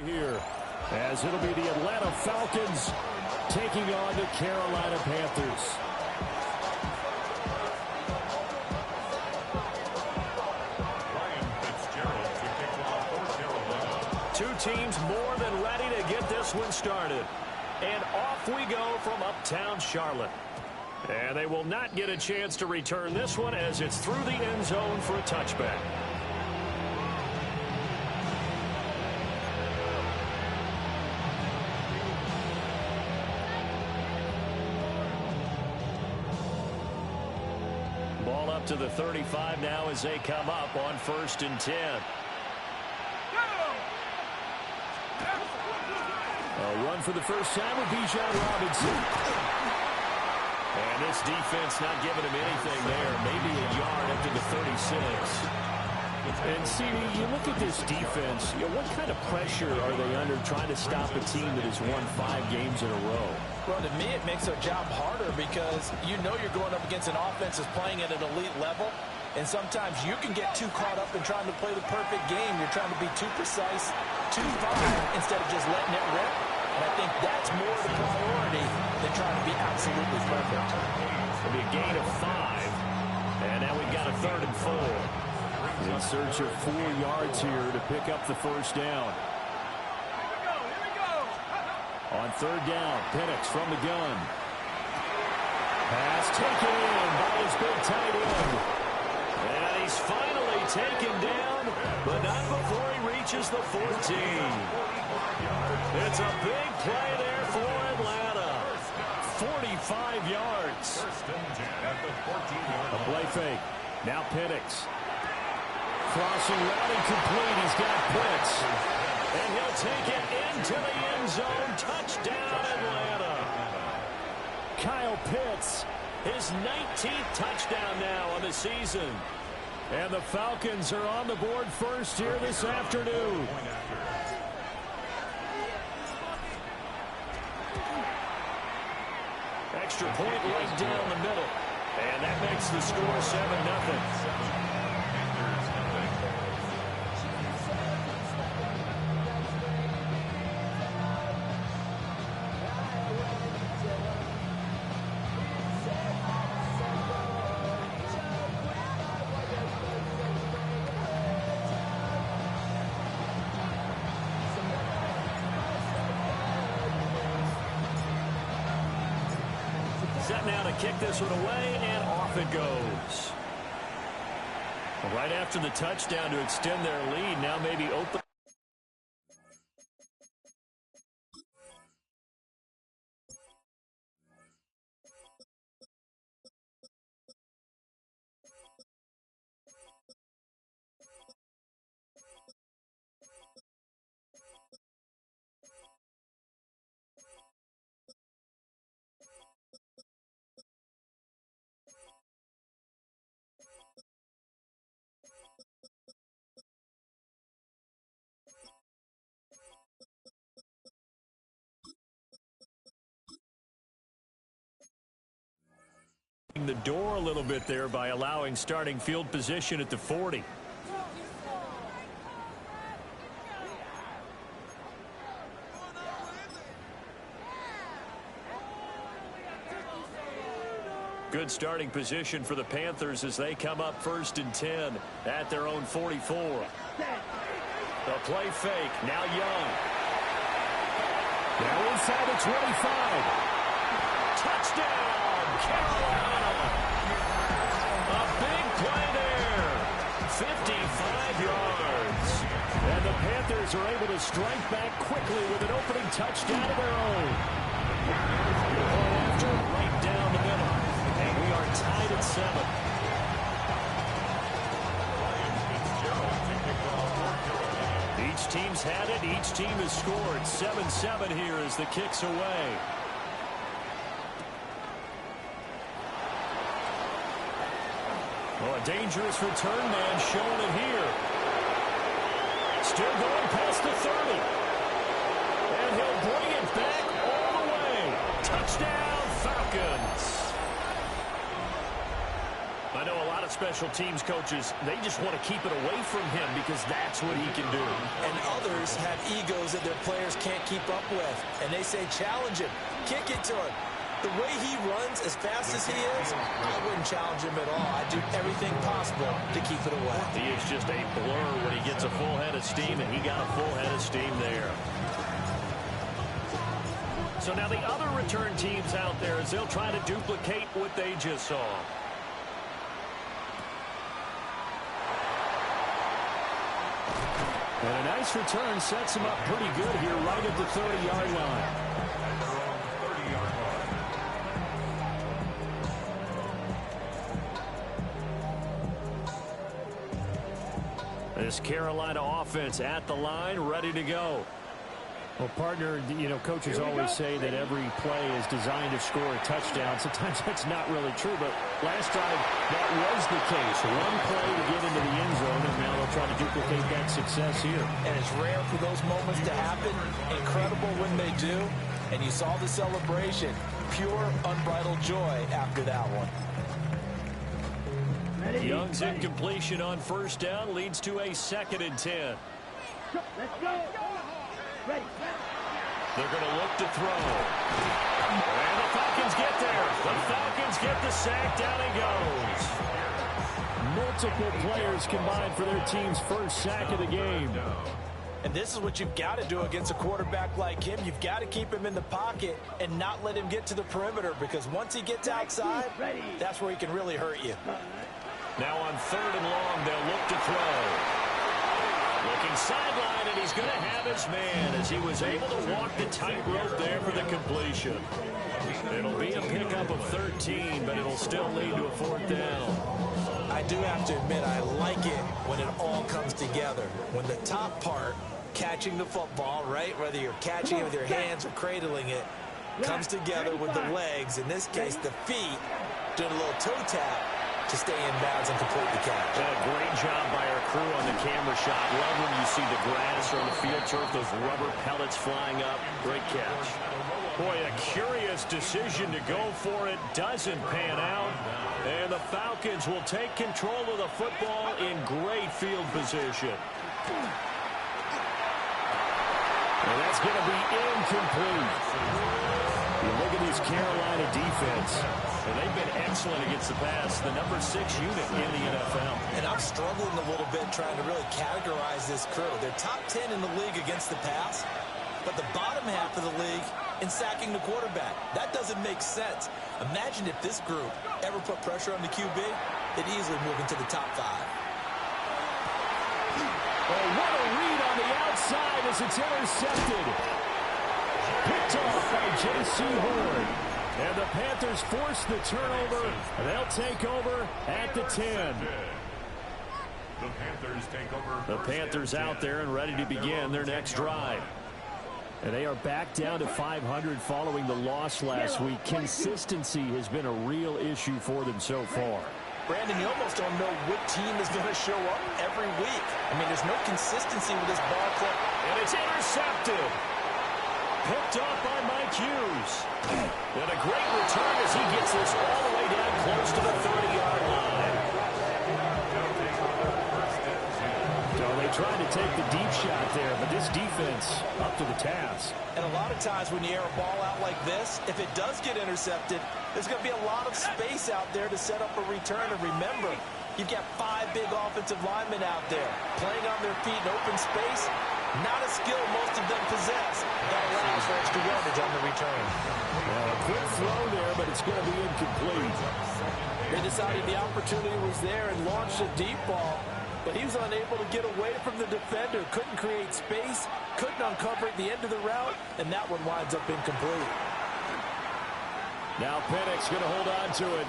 Here, as it'll be the Atlanta Falcons taking on the Carolina Panthers. Two teams more than ready to get this one started. And off we go from uptown Charlotte. And they will not get a chance to return this one as it's through the end zone for a touchback. Ball up to the 35 now as they come up on 1st and 10. A run for the first time with Bijan Robinson. And this defense not giving him anything there. Maybe a yard up to the 36. And, CD, you look at this defense, what kind of pressure are they under trying to stop a team that has won 5 games in a row? Well, to me, it makes their job harder because you know you're going up against an offense that's playing at an elite level. And sometimes you can get too caught up in trying to play the perfect game. You're trying to be too precise, too fine, instead of just letting it rip. And I think that's more the priority than trying to be absolutely perfect. It'll be a gain of 5. And now we've got a 3rd and 4. In search of 4 yards here to pick up the first down. On 3rd down, Penix from the gun. Pass taken in by his big tight end. And he's finally taken down, but not before he reaches the 14. It's a big play there for Atlanta. 45 yards. A play fake. Now Penix. Crossing route incomplete. He's got Pitts. And he'll take it into the end zone. Touchdown, Atlanta. Kyle Pitts, his 19th touchdown now on the season. And the Falcons are on the board first here this afternoon. Extra point right down the middle. And that makes the score 7-0. Set now to kick this one away, and off it goes. Right after the touchdown to extend their lead, now maybe open. The door a little bit there by allowing starting field position at the 40. Good starting position for the Panthers as they come up 1st and 10 at their own 44. The play fake, now Young. Now inside the 25. Touchdown, Carolina. A big play there. 55 yards. And the Panthers are able to strike back quickly with an opening touchdown of their own. After right down the middle. And we are tied at 7. Each team's had it. Each team has scored. 7-7 here as the kick's away. Well, a dangerous return man showing it here. Still going past the 30. And he'll bring it back all the way. Touchdown, Falcons. A I know a lot of special teams coaches, they just want to keep it away from him because that's what he can do. And others have egos that their players can't keep up with. And they say, challenge him, kick it to him. The way he runs as fast as he is, I wouldn't challenge him at all. I'd do everything possible to keep it away. He is just a blur when he gets a full head of steam, and he got a full head of steam there. So now the other return teams out there as they'll try to duplicate what they just saw. And a nice return sets him up pretty good here right at the 30-yard line. This Carolina offense at the line, ready to go. Well, partner, you know, coaches always say that every play is designed to score a touchdown. Sometimes that's not really true, but last drive, that was the case. One play to get into the end zone, and now they'll try to duplicate that success here. And it's rare for those moments to happen. Incredible when they do. And you saw the celebration. Pure, unbridled joy after that one. Young's incompletion on first down leads to a 2nd and 10. Let's go. Ready. They're going to look to throw. And the Falcons get there. The Falcons get the sack. Down he goes. Multiple players combined for their team's first sack of the game. And this is what you've got to do against a quarterback like him. You've got to keep him in the pocket and not let him get to the perimeter, because once he gets outside, that's where he can really hurt you. Now on 3rd and long, they'll look to throw. Looking sideline, and he's going to have his man as he was able to walk the tightrope there for the completion. It'll be a pickup of 13, but it'll still lead to a 4th down. I do have to admit, I like it when it all comes together. When the top part, catching the football, right, whether you're catching it with your hands or cradling it, comes together with the legs, in this case the feet, doing a little toe tap to stay in bounds and complete the catch. A great job by our crew on the camera shot. Love when you see the grass or the field turf, those rubber pellets flying up. Great catch. Boy, a curious decision to go for it. Doesn't pan out. And the Falcons will take control of the football in great field position. And that's going to be incomplete. You look at this Carolina defense, and they've been excellent against the pass, the number 6 unit in the NFL. And I'm struggling a little bit trying to really categorize this crew. They're top 10 in the league against the pass, but the bottom half of the league in sacking the quarterback. That doesn't make sense. Imagine if this group ever put pressure on the QB, they'd easily move into the top 5. Oh, what a read on the outside as it's intercepted. Picked off by J.C. Horn. And the Panthers force the turnover. They'll take over at the 10. The Panthers take over. The Panthers out there and ready to begin their next drive. And they are back down to 500 following the loss last week. Consistency has been a real issue for them so far. Brandon, you almost don't know what team is going to show up every week. I mean, there's no consistency with this ball club. And it's intercepted. Picked off by Mike Hughes. And a great return as he gets this all the way down close to the 30-yard line. So they tried to take the deep shot there, but this defense up to the task. And a lot of times when you air a ball out like this, if it does get intercepted, there's going to be a lot of space out there to set up a return. And remember, you've got 5 big offensive linemen out there playing on their feet in open space. Not a skill most of them possess. That allows for extra yardage on the return. Well, a quick throw there, but it's going to be incomplete. They decided the opportunity was there and launched a deep ball, but he was unable to get away from the defender. Couldn't create space, couldn't uncover at the end of the route, and that one winds up incomplete. Now Penix going to hold on to it.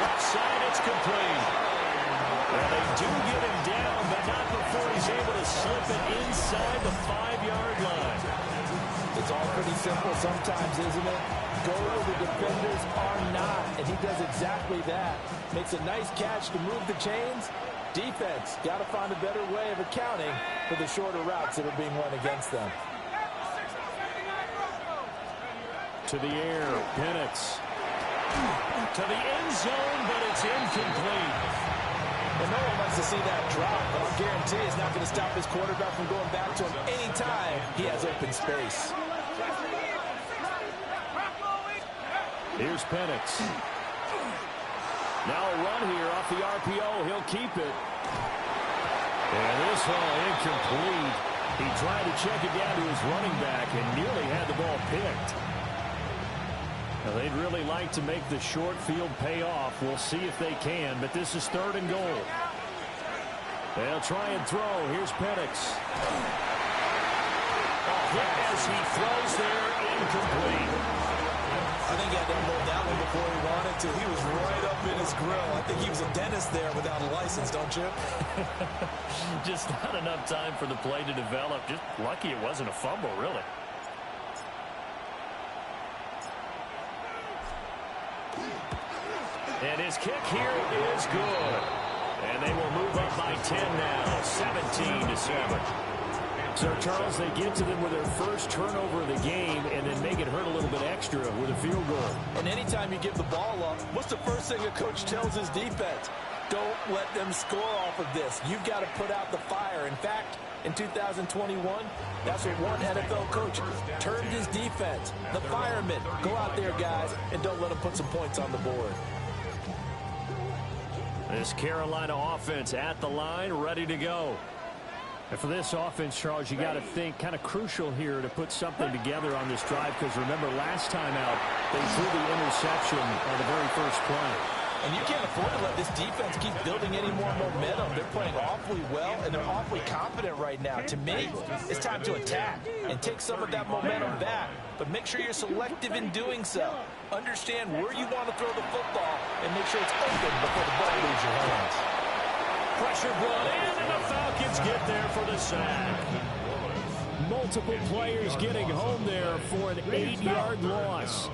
Left side, it's complete. Well, they do get him down, but not before he's able to slip it inside the 5-yard line. It's all pretty simple sometimes, isn't it? Go where the defenders are not, and he does exactly that. Makes a nice catch to move the chains. Defense got to find a better way of accounting for the shorter routes that are being run against them. To the air. Penix. To the end zone, but it's incomplete. And no one likes to see that drop, but I'll guarantee it's not going to stop his quarterback from going back to him anytime he has open space. Here's Penix. Now a run here off the RPO. He'll keep it. And this one incomplete. He tried to check it down to his running back and nearly had the ball picked. Now they'd really like to make the short field pay off. We'll see if they can, but this is 3rd and goal. They'll try and throw. Here's Penix. As he throws there, incomplete. I think he had to unload that one before he wanted to. He was right up in his grill. I think he was a dentist there without a license, don't you? Just not enough time for the play to develop. Just lucky it wasn't a fumble, really. And his kick here is good. And they will move up by 10 now, 17-7. So, Charles, they get to them with their first turnover of the game and then make it hurt a little bit extra with a field goal. And anytime you give the ball up, what's the first thing a coach tells his defense? Don't let them score off of this. You've got to put out the fire. In fact, in 2021, that's what one NFL coach termed his defense. The firemen. Go out there, guys, and don't let them put some points on the board. This Carolina offense at the line, ready to go. And for this offense, Charles, you got to think kind of crucial here to put something together on this drive, because remember, last time out, they threw the interception on the very first play. And you can't afford to let this defense keep building any more momentum. They're playing awfully well, and they're awfully confident right now. To me, it's time to attack and take some of that momentum back. But make sure you're selective in doing so. Understand where you want to throw the football and make sure it's open before the ball leaves your hands. Pressure brought in, and the Falcons get there for the sack. Multiple players getting home there for an 8-yard loss.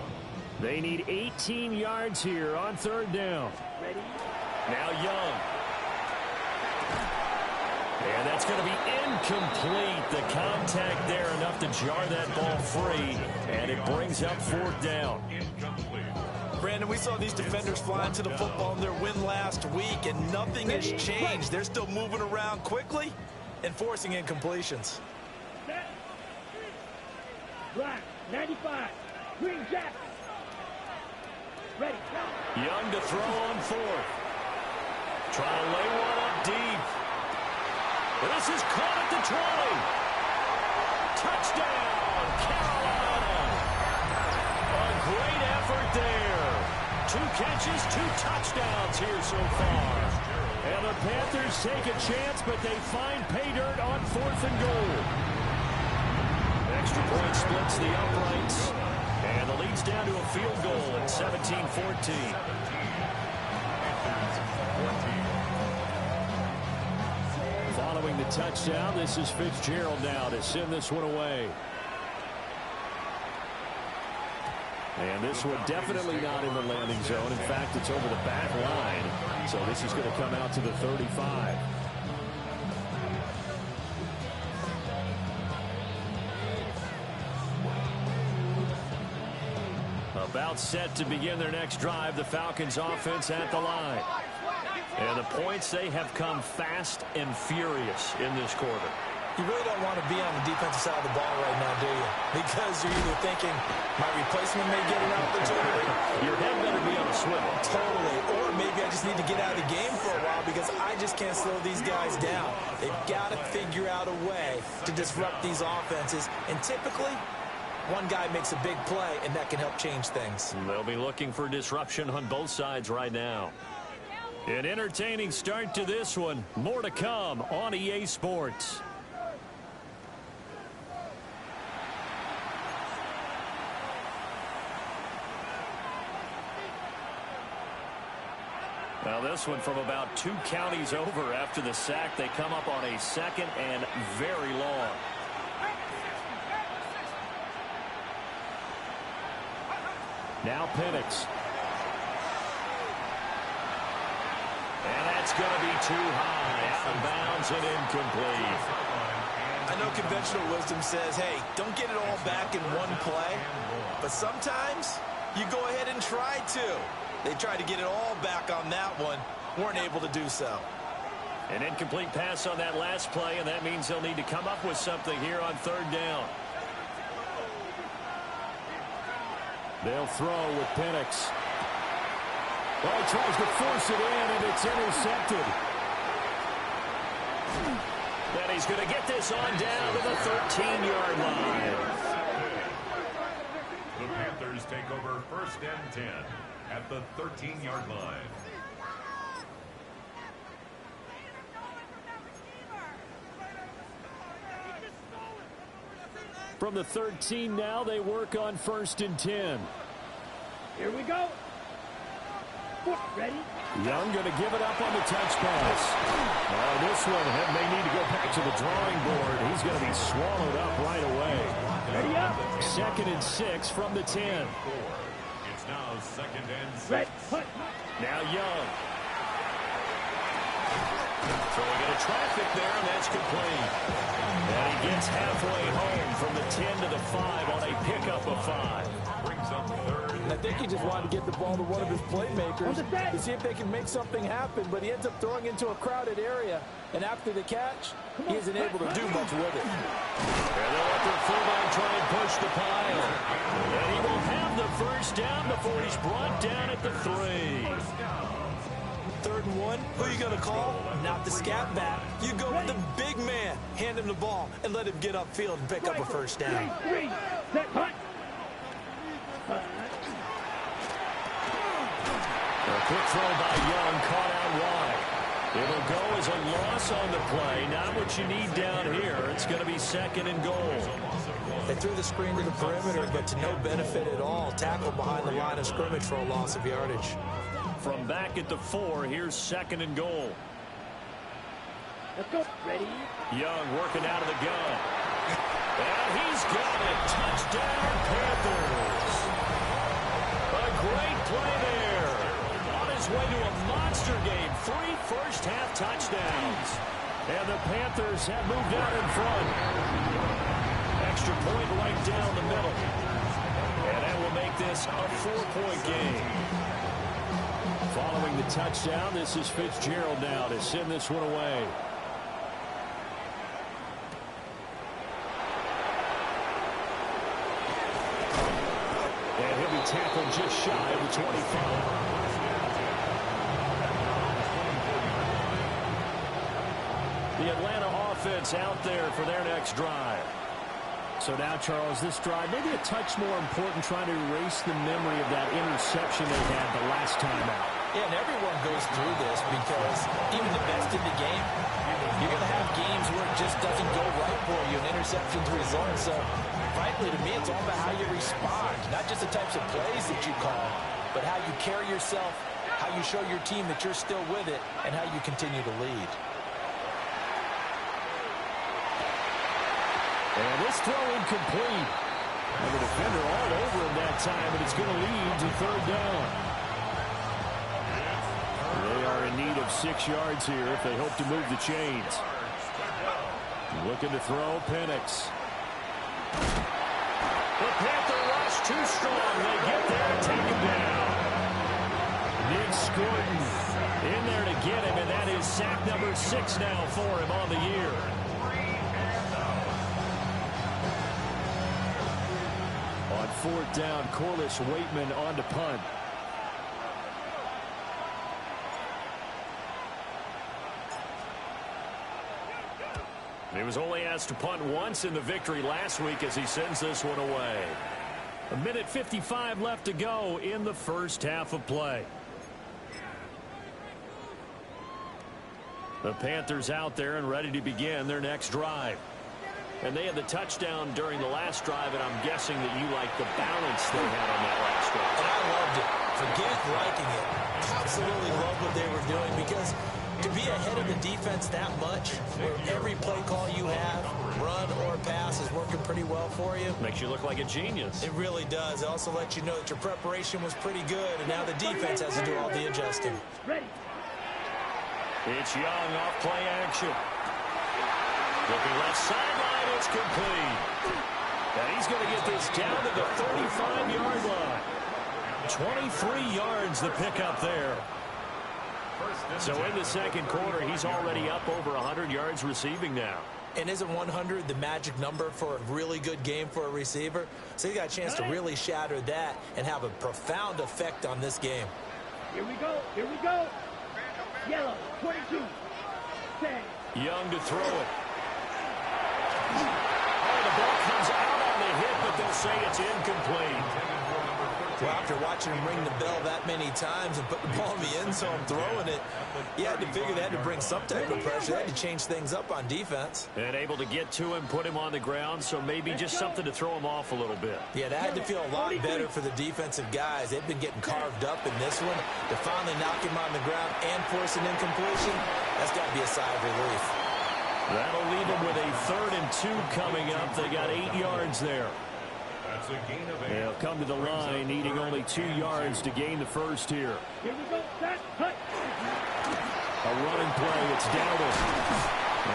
They need 18 yards here on 3rd down. Now Young. And that's going to be incomplete. The contact there enough to jar that ball free. And it brings up 4th down. Brandon, we saw these defenders flying to the football in their win last week, and nothing has changed. They're still moving around quickly and forcing incompletions. Black, 95, green jacket. Ready, go. Young to throw on 4th. Trying to lay one up deep. This is caught at the 20. Touchdown, Carolina. A great effort there. 2 catches, 2 touchdowns here so far. And the Panthers take a chance, but they find pay dirt on 4th and goal. Extra point splits the uprights. And the lead's down to a field goal at 17-14. Following the touchdown, this is Fitzgerald now to send this one away. And this one definitely not in the landing zone. In fact, it's over the back line. So this is going to come out to the 35. About set to begin their next drive, the Falcons offense at the line. And the points, they have come fast and furious in this quarter. You really don't want to be on the defensive side of the ball right now, do you? Because you're either thinking, my replacement may get an opportunity. Your head better be on a swivel. Totally. Or maybe I just need to get out of the game for a while because I just can't slow these guys down. They've got to figure out a way to disrupt these offenses. And typically, one guy makes a big play, and that can help change things. They'll be looking for disruption on both sides right now. An entertaining start to this one. More to come on EA Sports. Now this one from about 2 counties over after the sack. They come up on a 2nd and very long. Now Penix. And that's going to be too high. Out of bounds and incomplete. I know conventional wisdom says, hey, don't get it all back in one play. But sometimes you go ahead and try to. They tried to get it all back on that one. Weren't able to do so. An incomplete pass on that last play, and that means they'll need to come up with something here on third down. They'll throw with Penix. Well, he tries to force it in, and it's intercepted. And he's going to get this on down to the 13-yard line. The Panthers take over 1st and 10 at the 13-yard line. From the 13 now, they work on 1st and 10. Here we go. Ready? Young going to give it up on the touch pass. This one may need to go back to the drawing board. He's going to be swallowed up right away. Ready up. 2nd and 6 from the 10. It's now 2nd and 6. Red, punt. Now Young. Throwing into traffic there, and that's complete. And he gets halfway home from the 10 to the 5 on a pickup of 5. Brings up 3rd. I think he just wanted to get the ball to one of his playmakers to see if they can make something happen, but he ends up throwing into a crowded area, and after the catch, he isn't able to do much with it. And they'll let their fullback try and push the pile. And he will have the first down before he's brought down at the 3. 3rd and 1, who are you going to call? Not the scat back. You go with the big man, hand him the ball, and let him get upfield and pick up a first down. 3, set, punt. A quick throw by Young, caught out wide. It'll go as a loss on the play. Not what you need down here. It's going to be 2nd and goal. They threw the screen to the perimeter, but to no benefit at all. Tackled behind the line of scrimmage for a loss of yardage. From back at the 4, here's 2nd and goal. Let's go. Ready? Young working out of the gun. And he's got it. Touchdown, Panthers. A great play there. On his way to a monster game. 3 first-half touchdowns. And the Panthers have moved out in front. Extra point right down the middle. And that will make this a 4-point game. Following the touchdown, this is Fitzgerald now to send this one away. And he'll be tackled just shy of the 25. The Atlanta offense out there for their next drive. So now, Charles, this drive maybe a touch more important, trying to erase the memory of that interception they had the last time out. Yeah, and everyone goes through this because even the best in the game, you're going to have games where it just doesn't go right for you, and interceptions result. So, frankly, to me, it's all about how you respond, not just the types of plays that you call, but how you carry yourself, how you show your team that you're still with it, and how you continue to lead. And this throw incomplete. And the defender all over him that time, and it's going to lead to 3rd down. They are in need of 6 yards here if they hope to move the chains. Looking to throw, Penix. The Panther rush too strong. They get there and take him down. Nick Scorton in there to get him, and that is sack number 6 now for him on the year. On 4th down, Corliss Waitman on to punt. He was only asked to punt once in the victory last week as he sends this one away. 1:55 left to go in the first half of play. The Panthers out there and ready to begin their next drive. And they had the touchdown during the last drive, and I'm guessing that you like the balance they had on that last drive. And I loved it. Forget liking it. Absolutely love what they were doing, because to be ahead of the defense that much, where every play call you have, run or pass, is working pretty well for you. Makes you look like a genius. It really does. It also lets you know that your preparation was pretty good, and now the defense has to do all the adjusting. Ready. It's Young off play action. Looking left sideline. It's complete. And he's going to get this down to the 35-yard line. 23 yards the pickup there. So in the second quarter, he's already up over 100 yards receiving now. And isn't 100 the magic number for a really good game for a receiver? So he got a chance to really shatter that and have a profound effect on this game. Here we go. Here we go. Yellow, 22. 10. Young to throw it. Oh, the ball comes out on the hit, but they'll say it's incomplete. Well, after watching him ring the bell that many times and put the ball in the end zone throwing it, you had to figure they had to bring some type of pressure. They had to change things up on defense. And able to get to him, put him on the ground, so maybe just something to throw him off a little bit. Yeah, that had to feel a lot better for the defensive guys. They've been getting carved up in this one. To finally knock him on the ground and force an incompletion, that's got to be a sigh of relief. That'll leave them with a 3rd and 2 coming up. They got 8 yards there. That's a gain of 8. They'll come to the line, needing only 2 yards to gain the first here. Here we go. Set. Cut. A running play. It's Dowdle.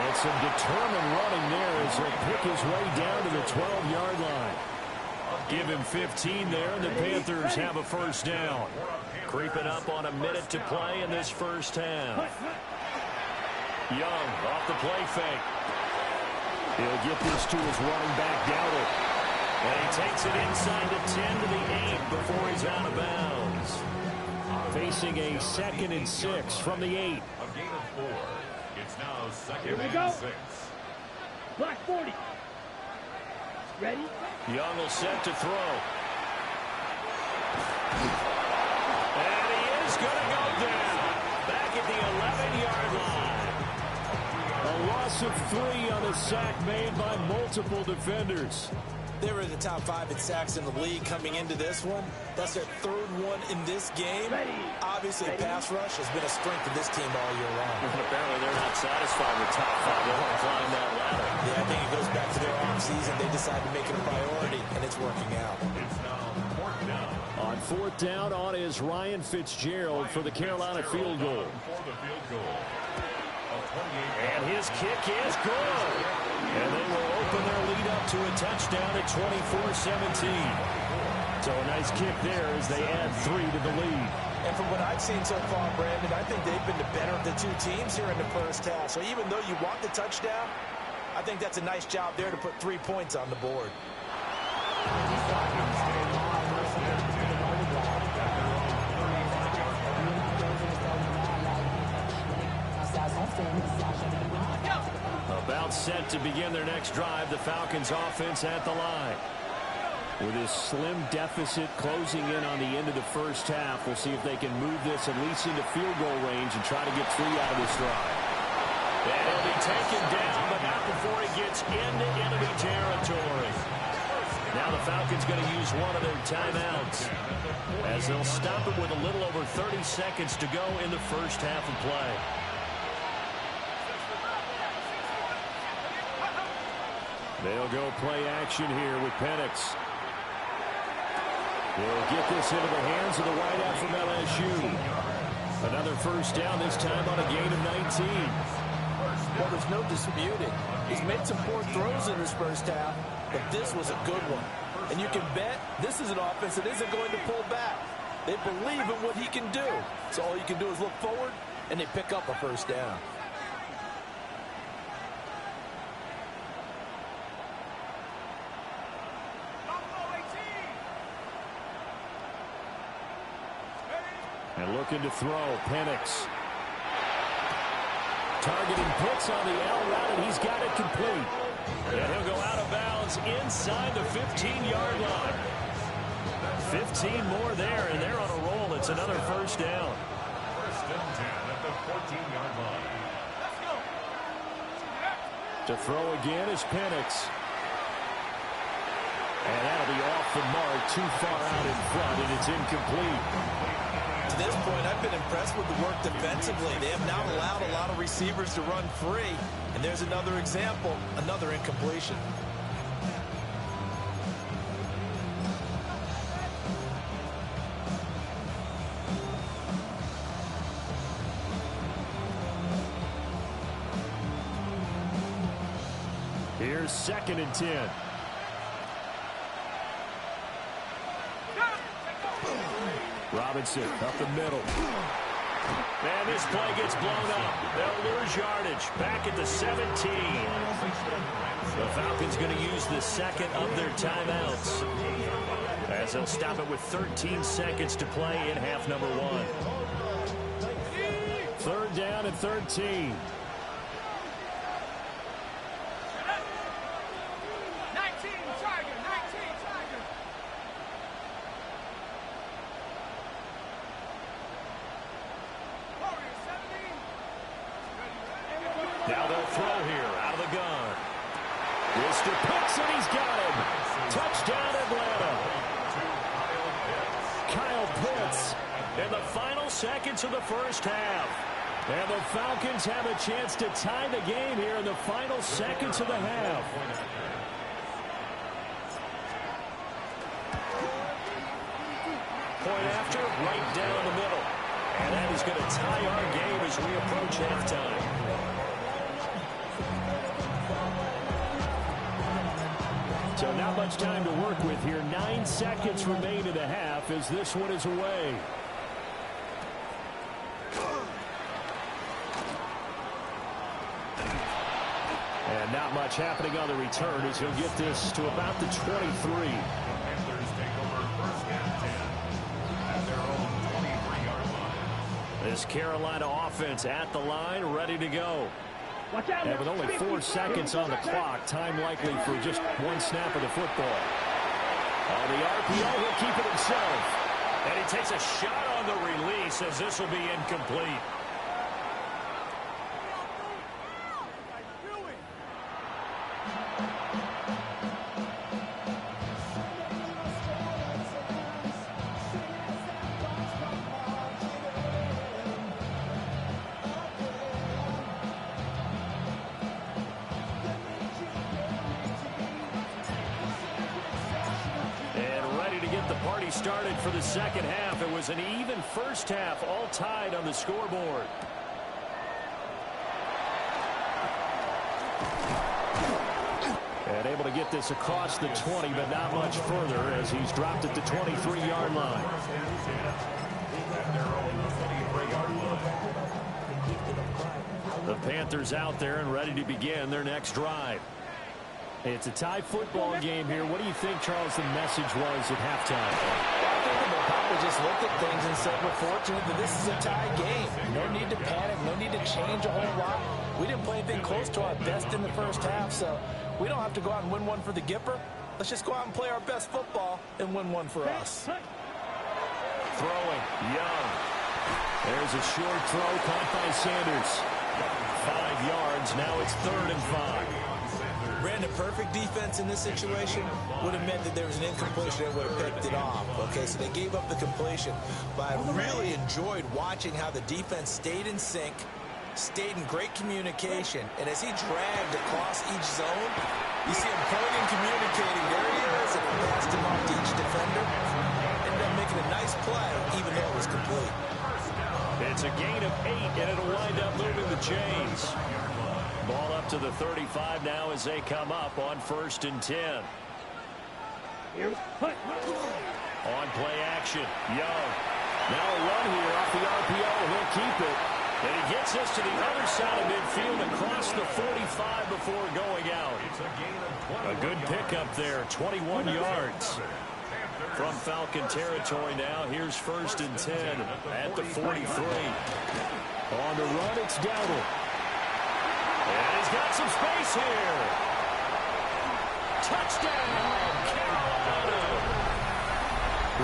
And some determined running there as he'll pick his way down to the 12-yard line. Give him 15 there, and the Panthers have a first down. Creeping up on a minute to play in this first half. Young off the play fake. He'll get this to his running back, Dowdle. And he takes it inside the 10 to the 8 before he's out of bounds. Facing a 2nd and 6 from the 8. A gain of 4. It's now 2nd Here we and go. 6. Black 40. Ready? Young will set to throw. And he is going to go down. Back at the 11-yard line. A loss of 3 on a sack made by multiple defenders. They were in the top 5 in sacks in the league coming into this one. That's their 3rd one in this game. Obviously, pass rush has been a strength of this team all year long. And apparently they're not satisfied with top 5. They want to climb that ladder. Yeah, I think it goes back to their offseason. They decided to make it a priority, and it's working out. It's now 4th down. On 4th down, on is Ryan Fitzgerald for the Carolina field goal. For the field goal. And his kick is good. And they will open their lead up to a touchdown at 24-17. So a nice kick there as they add 3 to the lead. And from what I've seen so far, Brandon, I think they've been the better of the 2 teams here in the first half. So even though you want the touchdown, I think that's a nice job there to put 3 points on the board. About set to begin their next drive, the Falcons offense at the line. With this slim deficit closing in on the end of the first half, we'll see if they can move this at least into field goal range and try to get 3 out of this drive. And he'll be taken down, but not before he gets into enemy territory. Now the Falcons going to use one of their timeouts as they'll stop it with a little over 30 seconds to go in the first half of play. They'll go play action here with Penix. They'll get this into the hands of the wideout from LSU. Another first down, this time on a gain of 19. Well, there's no disputing. He's made some poor throws in this first half, but this was a good one. And you can bet this is an offense that isn't going to pull back. They believe in what he can do. So all you can do is look forward, and they pick up a first down. And looking to throw, Penix. Targeting puts on the L route, and he's got it complete. And he'll go out of bounds inside the 15-yard line. 15 more there, and they're on a roll. It's another first down. First and 10 at the 14-yard line. To throw again is Penix. And that'll be off the mark, too far out in front, and it's incomplete. To this point, I've been impressed with the work defensively. They have not allowed a lot of receivers to run free. And there's another example, another incompletion. Here's 2nd and 10. Robinson up the middle. And this play gets blown up. They'll lose yardage. Back at the 17. The Falcons going to use the second of their timeouts, as they'll stop it with 13 seconds to play in half number 1. 3rd down and 13. Now they'll throw here out of the gun. Mr. Pitts, and he's got him. Touchdown, Atlanta. Kyle Pitts in the final seconds of the first half. And the Falcons have a chance to tie the game here in the final seconds of the half. Point after, right down the middle. And that is going to tie our game as we approach halftime. So not much time to work with here. 9 seconds remain in the half as this one is away. And not much happening on the return as he'll get this to about the 23. Panthers take over 1st and 10 at their own 23-yard line. This Carolina offense at the line, ready to go. Watch out. And with only 4 seconds on the clock, time likely for just 1 snap of the football. On the RPO, he'll keep it himself. And he takes a shot on the release as this will be incomplete. Started for the second half. It was an even first half, all tied on the scoreboard. And able to get this across the 20, but not much further as he's dropped at the 23-yard line. The Panthers out there and ready to begin their next drive. It's a tie football game here. What do you think, Charles, the message was at halftime? I think the probably just looked at things and said we're fortunate that this is a tie game. No need to panic. No need to change a whole lot. We didn't play anything close to our best in the first half, so we don't have to go out and win one for the Gipper. Let's just go out and play our best football and win one for us. Throwing, Young. There's a short throw caught by Sanders. 5 yards. Now it's 3rd and 5. Brandon, perfect defense in this situation would have meant that there was an incompletion that would have picked it off. Okay, so they gave up the completion. But I really enjoyed watching how the defense stayed in sync, stayed in great communication. And as he dragged across each zone, you see him pointing and communicating. There he is, and he passed him off to each defender. Ended up making a nice play, even though it was complete. It's a gain of 8, and it'll wind up moving the chains. Ball up to the 35 now as they come up on 1st and 10. On play action, Young. Now a run here off the RPO. He'll keep it. And he gets us to the other side of midfield across the 45 before going out. A good pickup there, 21 yards. From Falcon territory now, here's 1st and 10 at the 43. On the run, it's Dowdle. And he's got some space here. Touchdown, Carolina.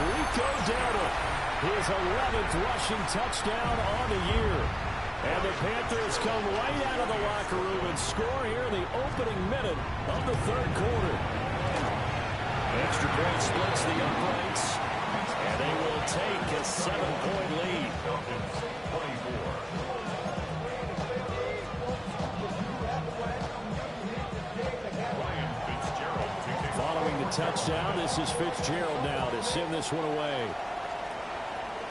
Rico Dowdle, his 11th rushing touchdown on the year. And the Panthers come right out of the locker room and score here in the opening minute of the 3rd quarter. Extra point splits the uprights, and they will take a 7-point lead. Following the touchdown, this is Fitzgerald now to send this one away.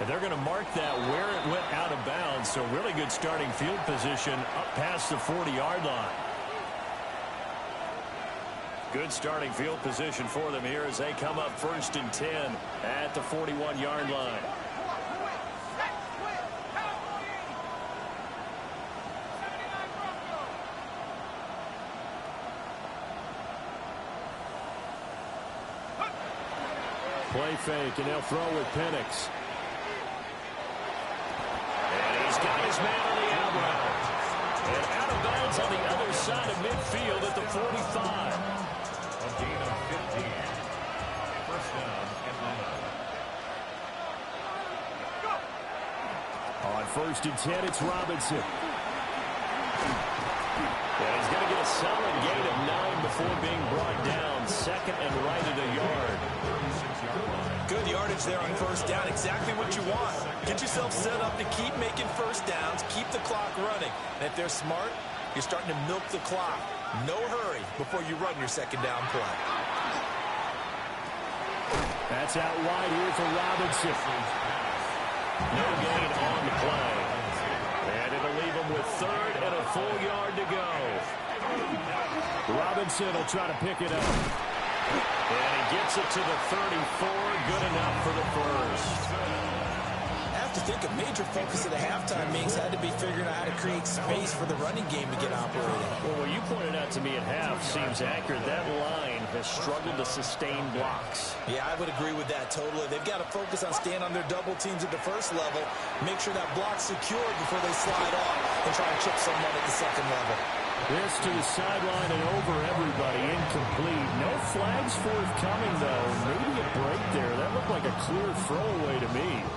And they're going to mark that where it went out of bounds, so really good starting field position up past the 40-yard line. Good starting field position for them here as they come up 1st and 10 at the 41-yard line. Play fake, and they'll throw with Penix. And he's got his man on the out route. And out of bounds on the other side of midfield at the 45. A gain of 15. First down, Atlanta. On 1st and 10, it's Robinson. And he's going to get a solid gain of 9 before being brought down. 2nd and right at a yard. Good yardage there on 1st down. Exactly what you want. Get yourself set up to keep making 1st downs. Keep the clock running. And if they're smart, you're starting to milk the clock. No hurry before you run your 2nd down play. That's out wide here for Robinson. No gain on the play. And it'll leave him with 3rd and a full yard to go. Robinson will try to pick it up. And he gets it to the 34. Good enough for the first. I have to think a major focus of the halftime meetings had to be figuring out how to create space for the running game to get operating. Well, what you pointed out to me at half seems accurate. That line has struggled to sustain blocks. Yeah, I would agree with that totally. They've got to focus on staying on their double teams at the 1st level, make sure that block's secured before they slide off and try and chip someone at the 2nd level. This to the sideline and over everybody. Incomplete. No flags forthcoming, though. Maybe a break there. That looked like a clear throwaway to me.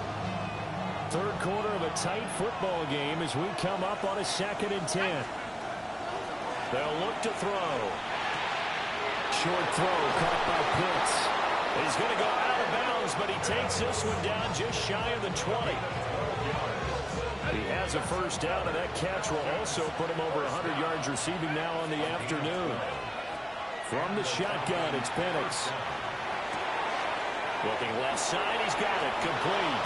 3rd quarter of a tight football game as we come up on a 2nd and 10. They'll look to throw. Short throw caught by Pitts. He's going to go out of bounds, but he takes this one down just shy of the 20. He has a 1st down, and that catch will also put him over 100 yards receiving now on the afternoon. From the shotgun, it's Penix. Looking left side, he's got it. Complete.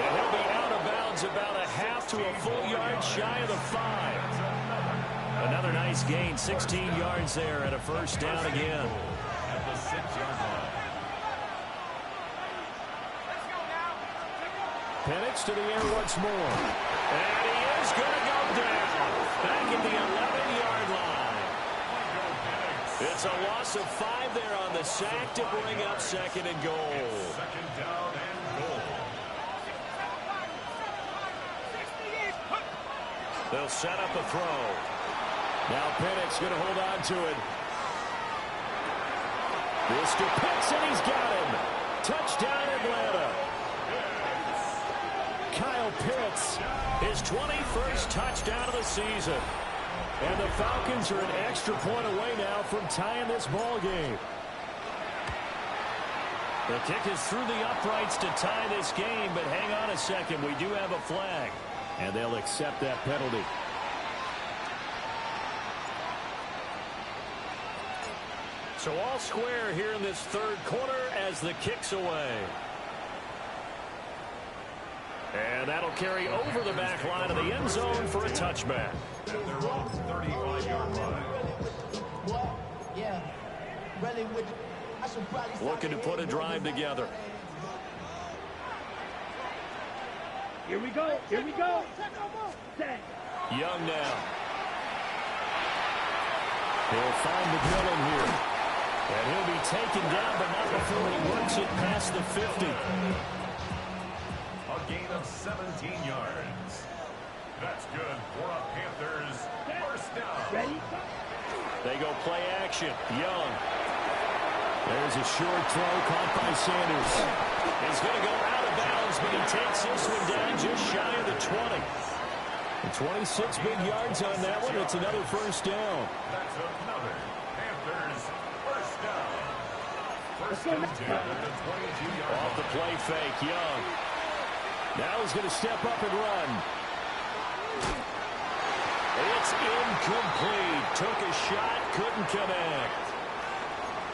And he'll be out of bounds about a half to a full yard shy of the 5. Another nice gain, 16 yards there and a 1st down again. At the 6-yard line. Penix to the air once more. And he is going to go down. Back at the 11-yard line. It's a loss of 5 there on the sack to bring up 2nd and goal. 2nd down and goal. They'll set up a throw. Now Penix going to hold on to it. This to Pitts, and he's got him. Touchdown, Atlanta. Kyle Pitts. His 21st touchdown of the season. And the Falcons are an extra point away now from tying this ball game. The kick is through the uprights to tie this game, but hang on a second. We do have a flag. And they'll accept that penalty. So all square here in this 3rd quarter as the kick's away. And that'll carry over the back line of the end zone for a touchback. At their own 35-yard line. Looking to put a drive together. Here we go. Here we go. Set. Young now. He'll find McMillan here. And he'll be taken down, but not before he works it past the 50. A gain of 17 yards. That's good for a Panthers 1st down. Ready? They go play action. Young. There's a short throw caught by Sanders. He's going to go out of bounds, but he takes this one down just shy of the 20. And 26 big yards on that one. It's another 1st down. That's another Panthers 1st down. 1st and 10 at the 22-yard line. Off the play fake, Young. Now he's going to step up and run. It's incomplete. Took a shot, couldn't connect.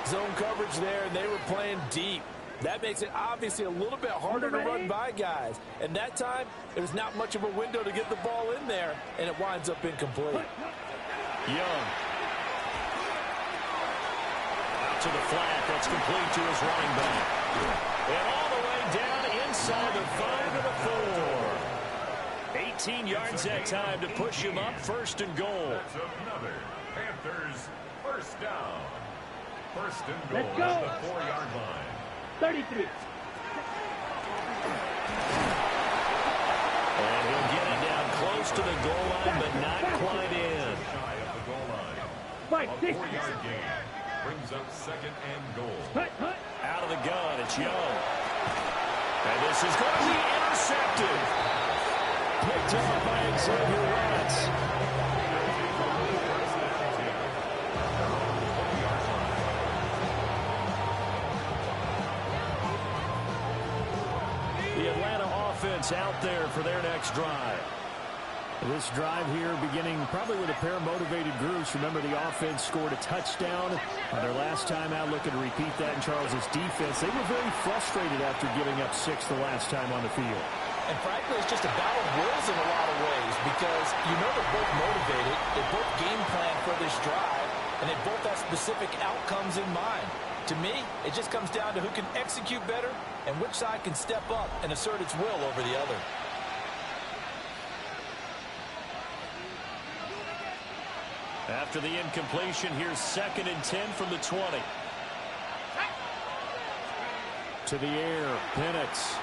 Zone coverage there, and they were playing deep. That makes it obviously a little bit harder to run by guys. And that time, there's not much of a window to get the ball in there, and it winds up incomplete. Young. to the flat. That's complete to his running back. And all the way down inside the 5 to the 4. 18 yards that time to push him up, 1st and goal. That's another Panthers first down. 1st and goal Let's go. at the 4-yard line. 33. And he'll get it down close to the goal line, but not quite in. Shy of the goal line. Fight, A 4-yard gain brings up 2nd and goal. Hut, hut. Out of the gun, it's Young. And this is going to be intercepted. Picked up by Xavier Rhodes. The Atlanta offense out there for their next drive. This drive here beginning probably with a pair of motivated groups. Remember, the offense scored a touchdown on their last time out, looking to repeat that in Charles's defense. They were very frustrated after giving up 6 the last time on the field. And frankly, it's just a battle of wills in a lot of ways because you know they're both motivated, they both game plan for this drive, and they both have specific outcomes in mind. To me, it just comes down to who can execute better and which side can step up and assert its will over the other. After the incompletion, here's 2nd and 10 from the 20. To the air, Penix.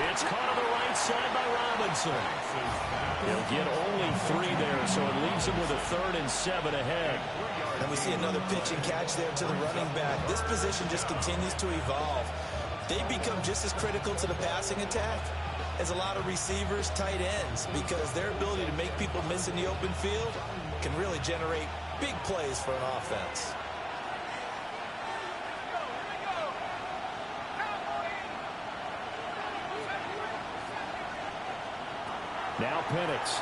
It's caught on the right side by Robinson. He'll get only 3 there, so it leaves him with a 3rd and 7 ahead. And we see another pitch and catch there to the running back. This position just continues to evolve. They become just as critical to the passing attack as a lot of receivers, tight ends, because their ability to make people miss in the open field can really generate big plays for an offense. Now Penix.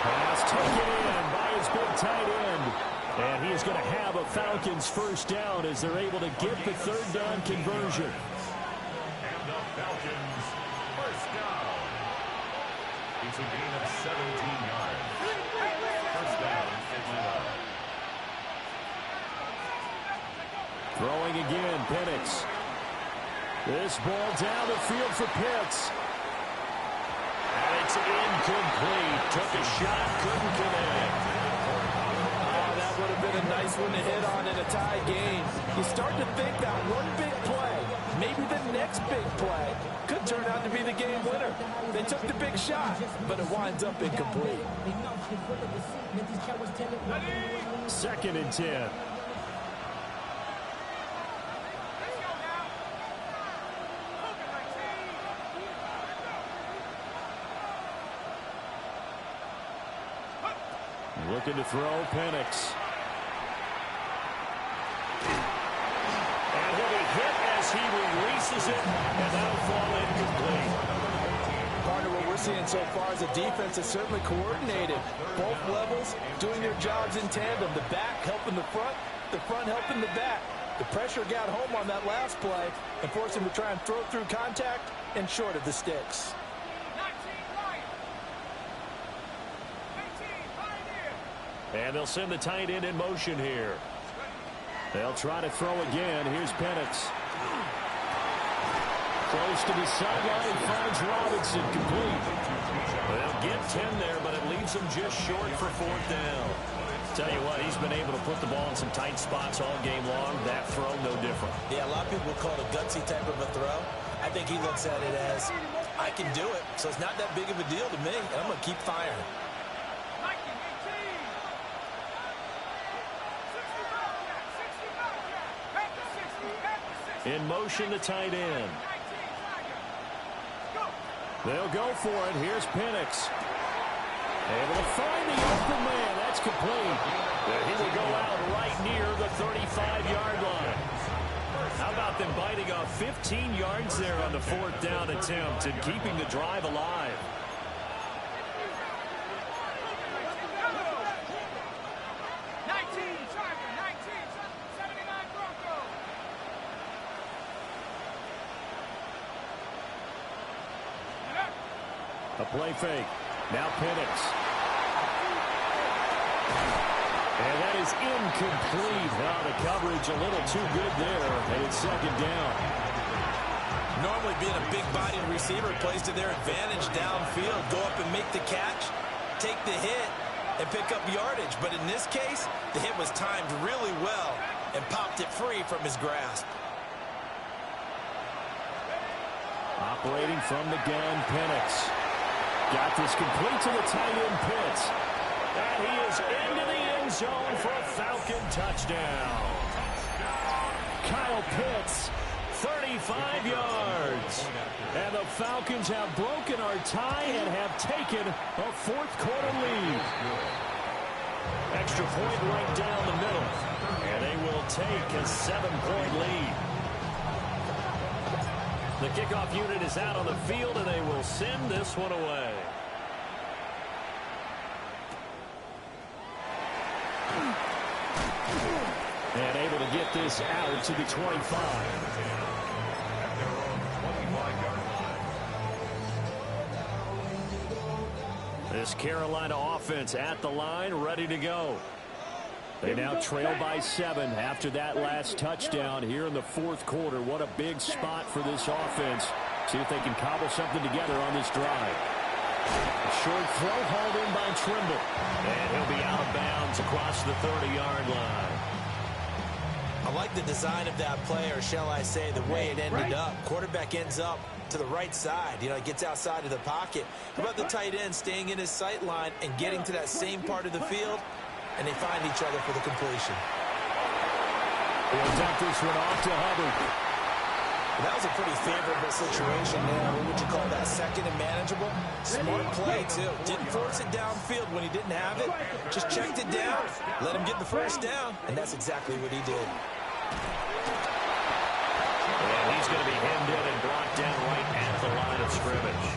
Pass taken in by his big tight end. And he is going to have a Falcons first down as they're able to get the 3rd down conversion. And the Falcons first down. It's a gain of 17 yards. First down, Atlanta. Throwing again, Penix. This ball down the field for Pitts. And it's incomplete. Took a shot, couldn't connect. Oh, that would have been a nice one to hit on in a tie game. You start to think that one big play, maybe the next big play, could turn out to be the game winner. They took the big shot, but it winds up incomplete. 2nd and 10. Looking to throw, Penix. And he'll be hit as he releases it, and that'll fall incomplete. Partner, what we're seeing so far is a defense that's certainly coordinated. Both levels doing their jobs in tandem. The back helping the front helping the back. The pressure got home on that last play and forced him to try and throw through contact and short of the sticks. And they'll send the tight end in motion here. They'll try to throw again. Here's Penix. Close to the sideline. He finds Robinson complete. They'll get 10 there, but it leaves them just short for 4th down. Tell you what, he's been able to put the ball in some tight spots all game long. That throw, no different. Yeah, a lot of people would call it a gutsy type of a throw. I think he looks at it as, I can do it, so it's not that big of a deal to me, and I'm going to keep firing. In motion, the tight end. They'll go for it. Here's Penix. Able to find the open man. That's complete. And he will go out right near the 35-yard line. How about them biting off 15 yards there on the 4th down attempt and keeping the drive alive? A play fake. Now Penix. And that is incomplete. Well, the coverage a little too good there, and it's second down. Normally being a big-bodied receiver plays to their advantage downfield. Go up and make the catch, take the hit, and pick up yardage. But in this case, the hit was timed really well and popped it free from his grasp. Operating from the gun, Penix. Got this complete to the tight end, Pitts. And he is into the end zone for a Falcon touchdown. Kyle Pitts. 35 yards. And the Falcons have broken our tie and have taken a fourth-quarter lead. Extra point right down the middle. And they will take a 7-point lead. The kickoff unit is out on the field, and they will send this one away. And able to get this out to the 25. This Carolina offense at the line, ready to go. They now trail by 7 after that last touchdown here in the fourth quarter. What a big spot for this offense. See if they can cobble something together on this drive. A short throw hauled in by Trimble. And he'll be out of bounds across the 30-yard line. I like the design of that play, or shall I say the way it ended up. Quarterback ends up to the right side. You know, it gets outside of the pocket. How about the tight end staying in his sight line and getting to that same part of the field? And they find each other for the completion. He'll dump this one off to Hubbard. That was a pretty favorable situation there. What would you call that? Second and manageable? Smart play, too. Didn't force it downfield when he didn't have it. Just checked it down, let him get the first down, and that's exactly what he did. And he's going to be hemmed in and brought down right at the line of scrimmage.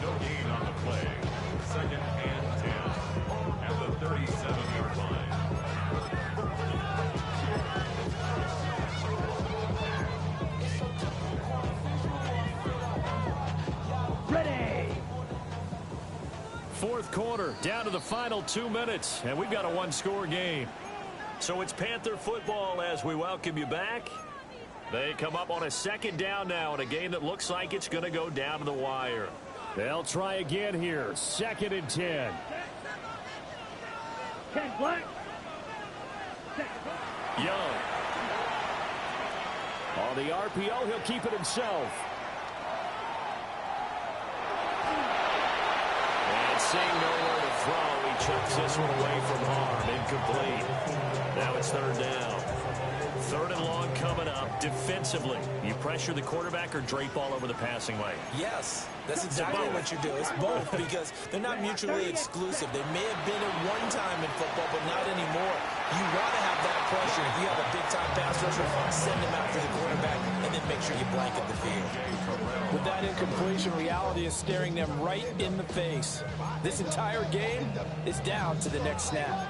No gain on the play. Second and 10 at the 37-yard line. Ready. Fourth quarter, down to the final 2 minutes, and we've got a one-score game. So it's Panther football as we welcome you back. They come up on a second down now in a game that looks like it's going to go down to the wire. They'll try again here. 2nd and 10. 10 black. Young. On the RPO, he'll keep it himself. And seeing nowhere to throw, he chucks this one away from harm. Incomplete. Now it's third down. Third and long coming up. Defensively, you pressure the quarterback or drape all over the passing lane? Yes, that's exactly what you do. It's both, because they're not mutually exclusive. They may have been at one time in football, but not anymore. You want to have that pressure. If you have a big-time pass rusher, send him after the quarterback, and then make sure you blanket the field. With that incompletion, reality is staring them right in the face. This entire game is down to the next snap.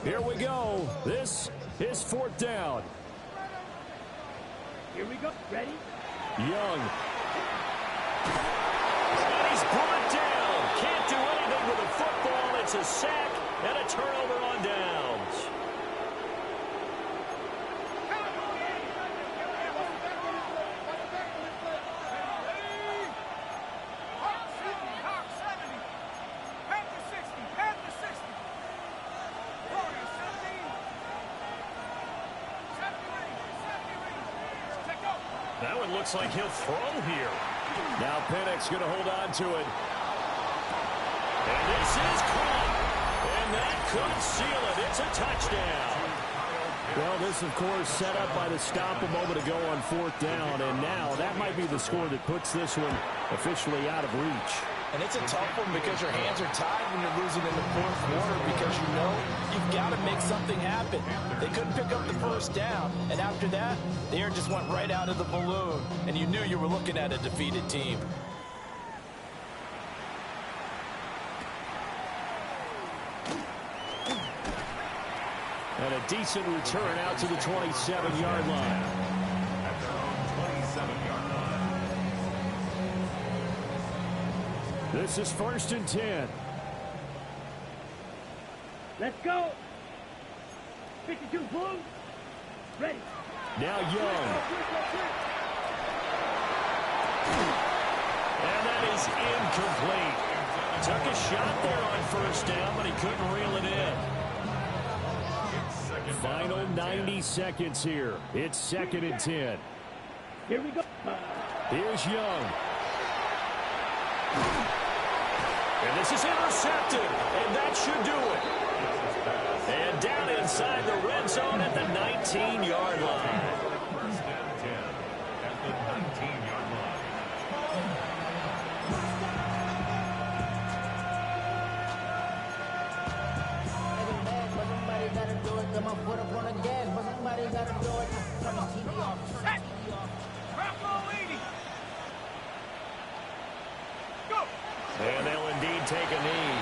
Here we go. This is fourth down. Here we go. Ready? Young. And he's brought down. Can't do anything with the football. It's a sack and a turnover on downs. That one looks like he'll throw here. Now Penix going to hold on to it. And this is caught. And that could seal it. It's a touchdown. Well, this, of course, set up by the stop a moment ago on fourth down. And now that might be the score that puts this one officially out of reach. And it's a tough one because your hands are tied when you're losing in the fourth quarter, because you know you've got to make something happen. They couldn't pick up the first down, and after that, the air just went right out of the balloon, and you knew you were looking at a defeated team. And a decent return out to the 27-yard line. At their own 27-yard line. This is 1st and 10. Let's go. 52 Blue. Ready. Now Young. And that is incomplete. Took a shot there on 1st down, but he couldn't reel it in. Final 90 seconds here. It's 2nd and 10. Here we go. Here's Young. And this is intercepted, and that should do it. And down inside the red zone at the 19-yard line. 1st and 10 at the 19-yard line. Somebody gotta do it. Got my foot up on the gas, but somebody gotta do it. Turn the TV off. Turn the TV off. And they'll indeed take a knee.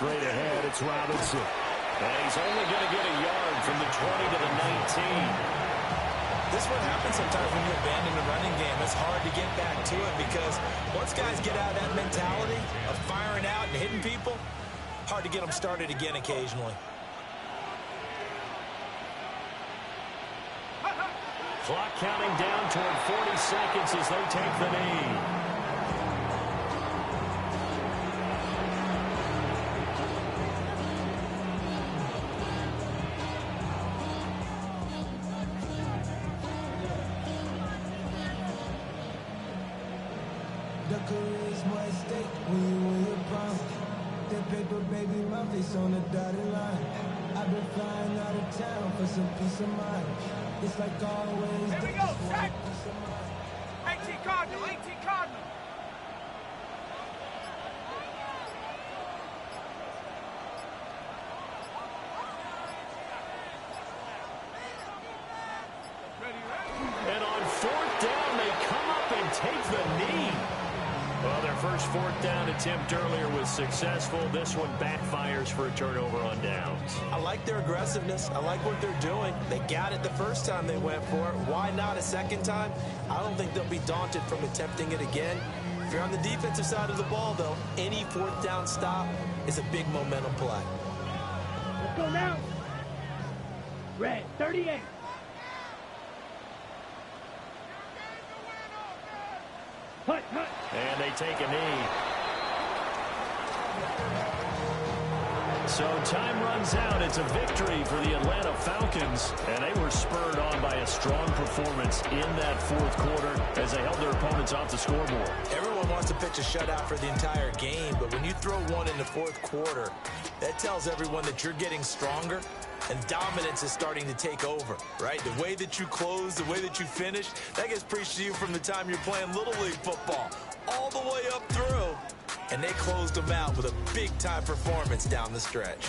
Straight ahead, it's Robinson. And he's only going to get a yard from the 20 to the 19. This is what happens sometimes when you abandon the running game. It's hard to get back to it because once guys get out of that mentality of firing out and hitting people, hard to get them started again occasionally. Clock counting down toward 40 seconds as they take the knee. The career's more at stake when you win your prime. That paper, baby, my face on the dotted line. I've been flying out of town for some peace of mind. It's like always. Here we go, check. 18 Cardinal, 18 Cardinal. And on 4th down, they come up and take the knee. Well, their first 4th down attempt earlier was successful. This one backfires for a turnover on downs. I like their aggressiveness. I like what they're doing. They got it the first time they went for it. Why not a second time? I don't think they'll be daunted from attempting it again. If you're on the defensive side of the ball, though, any 4th down stop is a big momentum play. Let's go now. Red, 38. Hut, hut. And they take a knee. So time runs out. It's a victory for the Atlanta Falcons. And they were spurred on by a strong performance in that 4th quarter as they held their opponents off the scoreboard. Everyone wants to pitch a shutout for the entire game, but when you throw one in the 4th quarter, that tells everyone that you're getting stronger and dominance is starting to take over, right? The way that you close, the way that you finish, that gets preached to you from the time you're playing Little League football all the way up through. And they closed them out with a big-time performance down the stretch.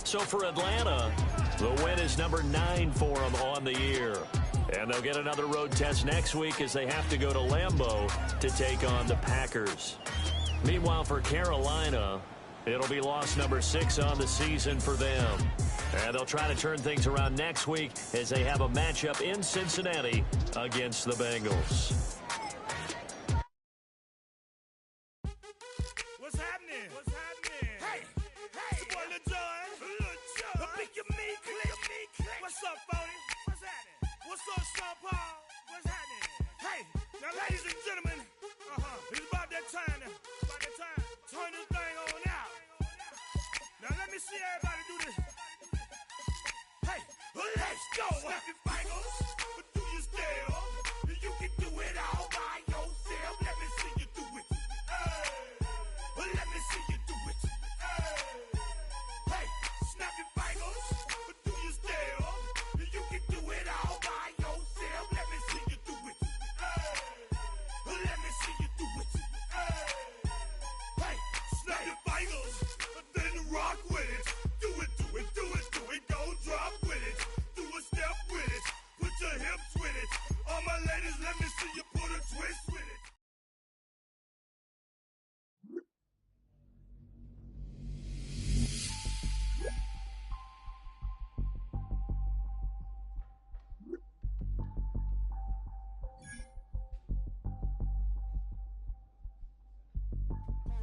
So for Atlanta, the win is number 9 for them on the year. And they'll get another road test next week as they have to go to Lambeau to take on the Packers. Meanwhile, for Carolina, it'll be loss number 6 on the season for them. And they'll try to turn things around next week as they have a matchup in Cincinnati against the Bengals. What's happening? What's happening? Hey, hey, it's your boy Lil Jon. The Pick Your Me Click. What's up, Phony? What's happening? What's up, Sean Paul? What's happening? Hey, now, ladies and gentlemen, it's about that time now. About that time. Turn this thing on out. Now, let me see everybody do this. Hey, let's go. Snap your fingers, but do you still? You can do it all by yourself. Let me see you do it. Let me see you do it. Hey, snap your fingers, but do you still? You can do it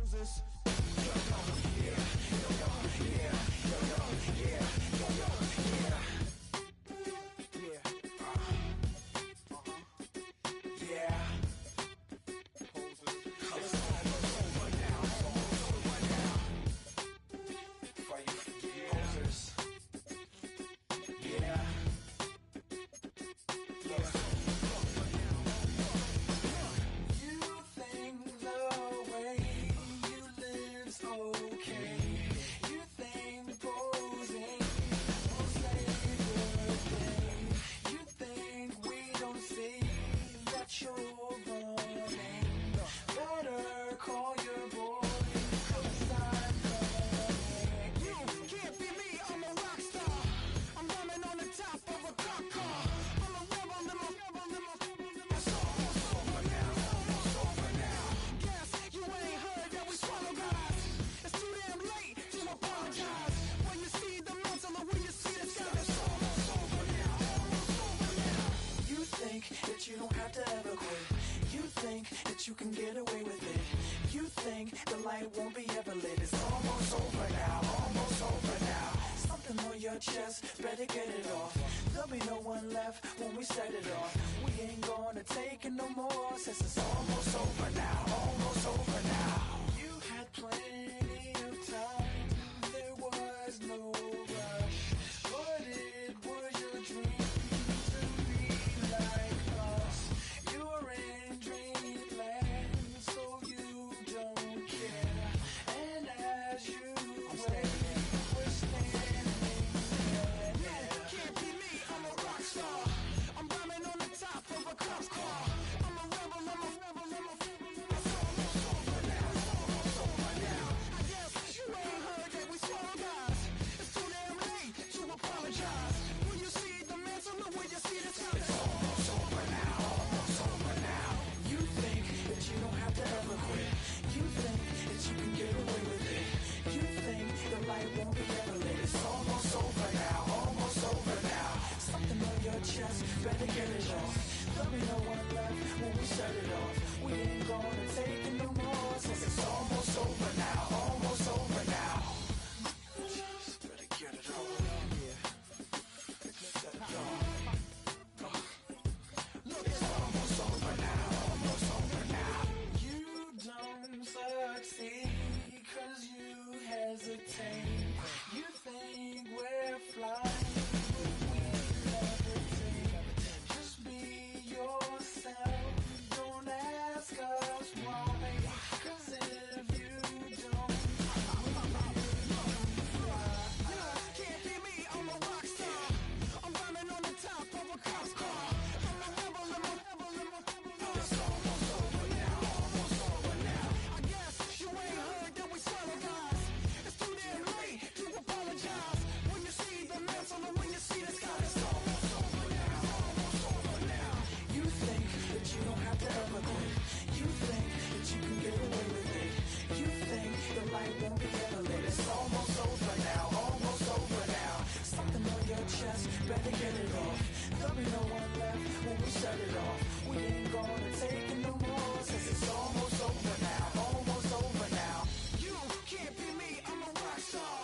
poses. You don't have to ever quit. You think that you can get away with it. You think the light won't be ever lit. It's almost over now, almost over now. Something on your chest, better get it off. There'll be no one left when we set it off. We ain't gonna take it no more, since it's almost over now, almost over now. You had plenty of time, there was no rush, but it was your dream to be like us. You're in dreamland, so you don't care. And as you wait, we're standing there. You can't be me, I'm a rock star. I'm rhyming on the top of a cop's car. I'm a rebel, I'm a rebel, I'm a rebel. It's almost over now, it's almost over now. I guess you ain't heard that we swallow guys. It's too damn late to apologize. When you see the mantle, the way you see the sky. It's almost over now, almost over now. You think that you don't have to ever quit. You think that you can get away with it. You think the light won't be ever lit. It's almost over now, almost over now. Something on your chest, better get it off. There'll be no one left when we set it off. We ain't gonna take it no more, since it's almost over now, almost over now. Just better get it off. Set it off. Look, it's almost over now, almost over now. You don't succeed 'cause you hesitate. You think we're flying, but we levitate. Just be yourself, don't ask us why. 'Cause if you don't, we fly. Can't be me, I'm a rock star. I'm rhyming on the top of a cop's car. I'm a rebel, I'm a rebel, I'm a rebel. It's almost over now, almost over now. I guess you ain't heard that we swallow guys. It's too damn late to apologize. When you see the mantle and when you see the sky, it's almost over now, almost over now. You think that you don't have to ever quit. You think that you can get away with it. You think the light won't be ever lit. It's almost over now, almost over now. Something on your chest, better get it off. There'll be no one left when we set it off. We ain't gonna take it no more, since it's almost over now, almost over now. You can't be me, I'm a rock star.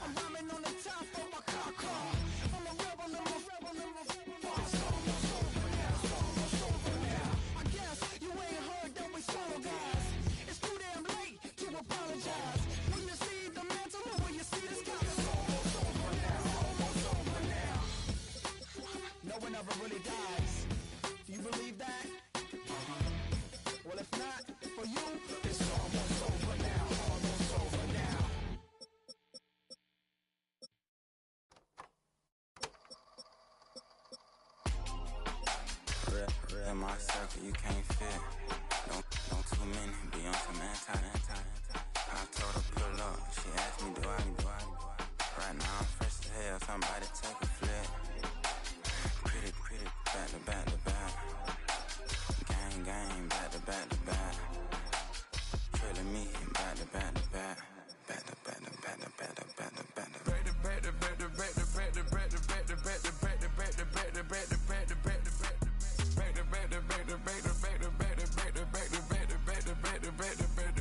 I'm rhyming on the top of my car. I'm a rebel, I'm a rebel, I'm a rebel. It's almost over now, it's almost over now. I guess you ain't heard that we swallow guys. It's too damn late to apologize. When you see the mantle and when you see the sky, it's almost over now, almost over now. No one ever really dies. Do you believe that? Well, if not, for you, it's almost over now, almost over now. Real in my circle, you can't fit. Don't too many be on some anti. I told her pull up, she asked me do I. Right now I'm fresh as hell, somebody take a flip. Pretty, back to back to back. Gang, back to back to back. Trilling me, back to back to back. Back to back to back to back to back to back to back.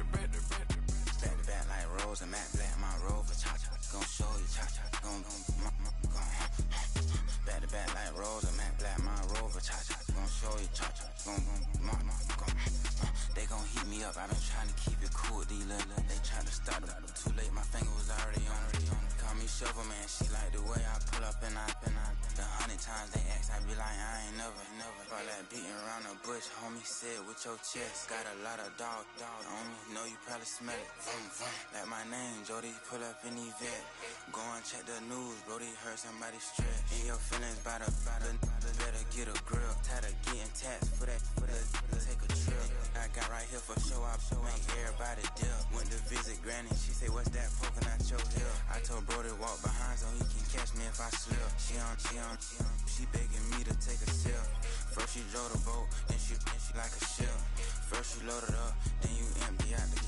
up. I been trying to keep it cool with these little. They tried to start it. Too late, my finger was already on. Call me Shovel Man, she like the way I pull up and I. The 100 times they ask, I be like, I ain't never. All that beating around the bush, homie said with your chest. Got a lot of dog on me, know you probably smell it. Vroom, vroom. Like my name, Jody, pull up in the vet. Go and check the news, Brody heard somebody stress. In your feelings by the better get a grill. Tired of getting taxed for that, take a trip. I got right here for show up, make everybody dip. Went to visit Granny, she say, what's that poking out your heel? I told Brody walk behind so he can catch me if I slip. She begging me to take a sip. First she drove the boat, then she like a ship. First you load it up, then you empty out the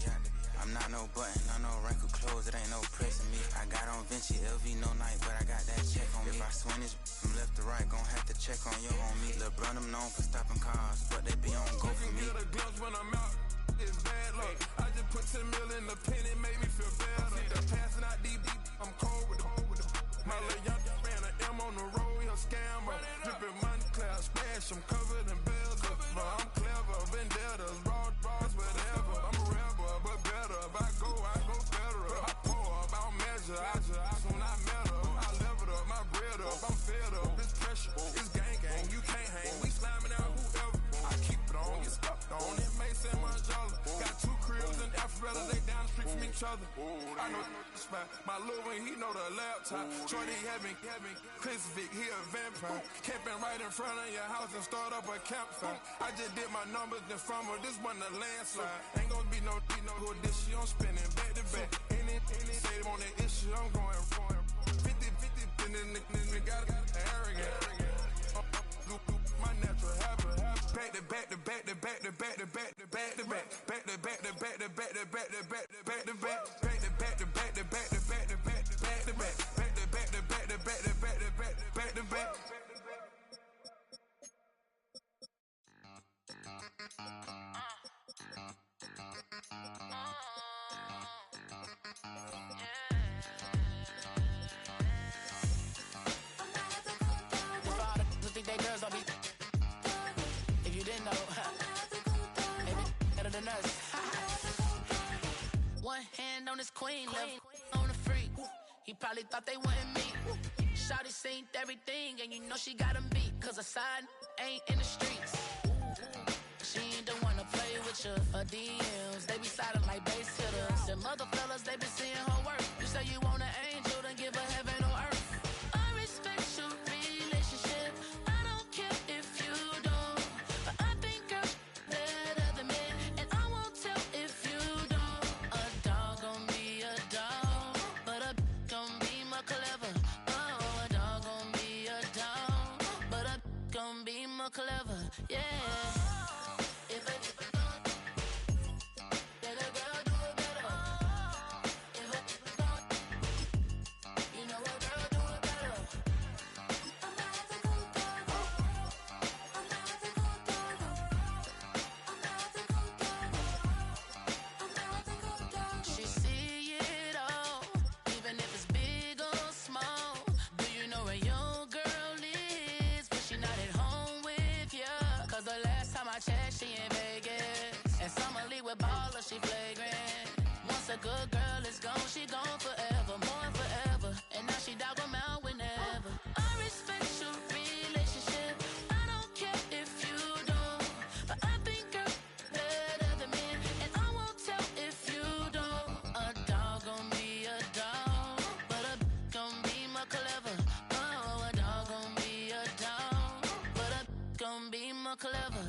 I'm not no button, I no wrinkled clothes, it ain't no pressing me. I got on Vinci, LV, no night, but I got that check on me. If I swing this from left to right, gon' have to check on your homie. Lil' Brun, I'm known for stopping cars, but they be on go for me. Get a glimpse when I'm out, it's bad luck. I just put 10 mil in the pen, it made me feel better. The passing out deep, I'm cold with it. My little young man, an M on the road, he a scammer. Drippin' money, cloud splash, I'm covered in bells. But I'm clever, vendettas, raw bars, whatever. I'm a rebel, but better. If I go better. I pour up, I don't measure. I soon I met her. I leveled up, my bread up, I'm fed up. It's pressure, it's gang, you can't hang. We slamming out whoever. I keep it on, get stuck on. It may say my jolly. Got 2 cribs in Alpharetta, they down the street from each other. I know the spot. My little one, he know the laptop. Shorty having Chris Vick, he a vampire. Camping right in front of your house and start up a campfire. I just did my numbers in front of this one, a landslide. Ain't gonna be no good this shit, I'm spinning back to back. Any say on that issue, I'm going 50, and then the got arrogant. My natural habit. Back to back to back to back to back to back to back to back. Back to back to back to back to back to back to back to back. Back to back to back to back to back to back to back to back. Back to back to back to back to back to back to back. Think they girls don't be. If you didn't know, maybe better than us. One hand on his queen, left on the freak. He probably thought they wanted me. Shawty seen everything, and you know she got him beat. Cause a side ain't in the streets. She ain't the one to play with you. Her DMs, they be silent like bass hitters. Them other fellas, they be seeing her work. You say you want an angel, then give her heaven on earth. I respect your relationship. Clever, yeah. If a then a girl do it better. If a you know a girl do it better. I'm not the good dog. I'm not the good dog. I'm not the good dog. I'm not the good dog. She see it all, even if it's big or small. Do you know where your girl is? But she not at home. Cause the last time I checked, she in Vegas. And Summer Lee with baller, she flagrant. Once a good girl is gone, she gone forever, more forever. And now she dog 'em out whenever. I respect your relationship. I don't care if you don't. But I think girls better than men. And I won't tell if you don't. A dog gon' be a dog, but a gon' be more clever. Oh, a dog gon' be a dog, but a gon' be more clever.